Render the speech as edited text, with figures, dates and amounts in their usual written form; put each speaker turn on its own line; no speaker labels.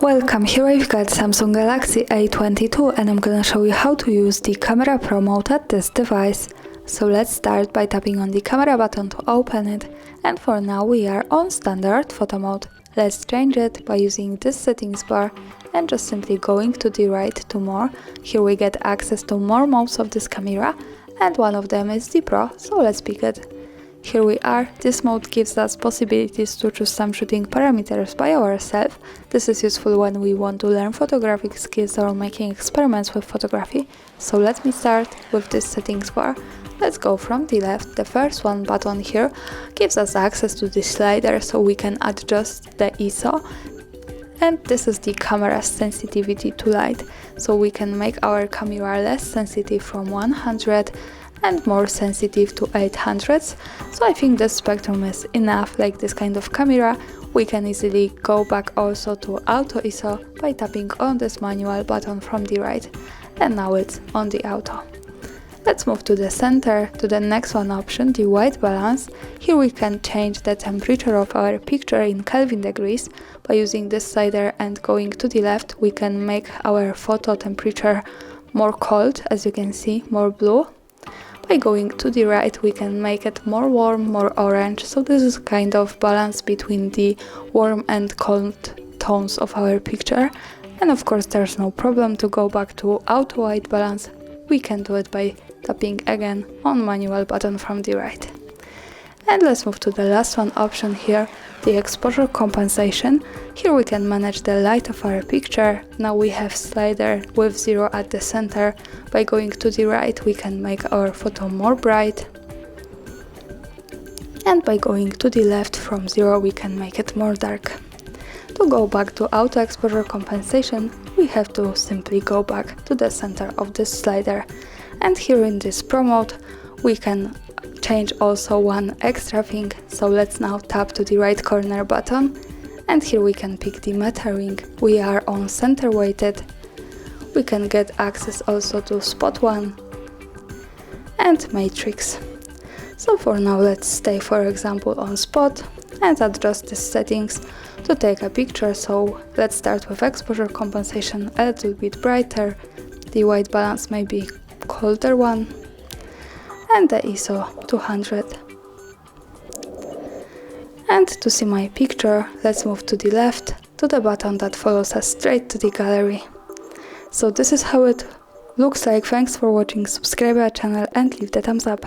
Welcome, here I've got Samsung Galaxy A22 and I'm gonna show you how to use the camera pro mode at this device. So let's start by tapping on the camera button to open it, and for now we are on standard photo mode. Let's change it by using this settings bar and just simply going to the right to more. Here we get access to more modes of this camera and one of them is the Pro, so let's pick it. Here we are. This mode gives us possibilities to choose some shooting parameters by ourselves. This is useful when we want to learn photographic skills or making experiments with photography. So let me start with this settings bar. Let's go from the left. The first one button here gives us access to the slider so we can adjust the ISO. And this is the camera sensitivity to light. So we can make our camera less sensitive from 100 and more sensitive to 800s. So I think this spectrum is enough. Like this kind of camera, we can easily go back also to auto ISO by tapping on this manual button from the right, and now it's on the auto. Let's move to the center, to the next one option, the white balance. Here we can change the temperature of our picture in Kelvin degrees. By using this slider and going to the left, we can make our photo temperature more cold, as you can see, more blue. By going to the right, we can make it more warm, more orange, so this is kind of balance between the warm and cold tones of our picture. And of course there's no problem to go back to auto white balance. We can do it by tapping again on manual button from the right. And let's move to the last one option here, the exposure compensation. Here we can manage the light of our picture. Now we have slider with 0 at the center. By going to the right, we can make our photo more bright. And by going to the left from 0, we can make it more dark. To go back to auto exposure compensation, we have to simply go back to the center of this slider. And here in this Pro mode, we can change also one extra thing. So let's now tap to the right corner button, and here we can pick the meta ring. We are on center weighted. We can get access also to spot one and matrix. So for now let's stay, for example, on spot and adjust the settings to take a picture. So let's start with exposure compensation a little bit brighter, the white balance maybe colder one, and the ISO 200. And to see my picture, let's move to the left, to the button that follows us straight to the gallery. So this is how it looks like. Thanks for watching, subscribe our channel and leave the thumbs up.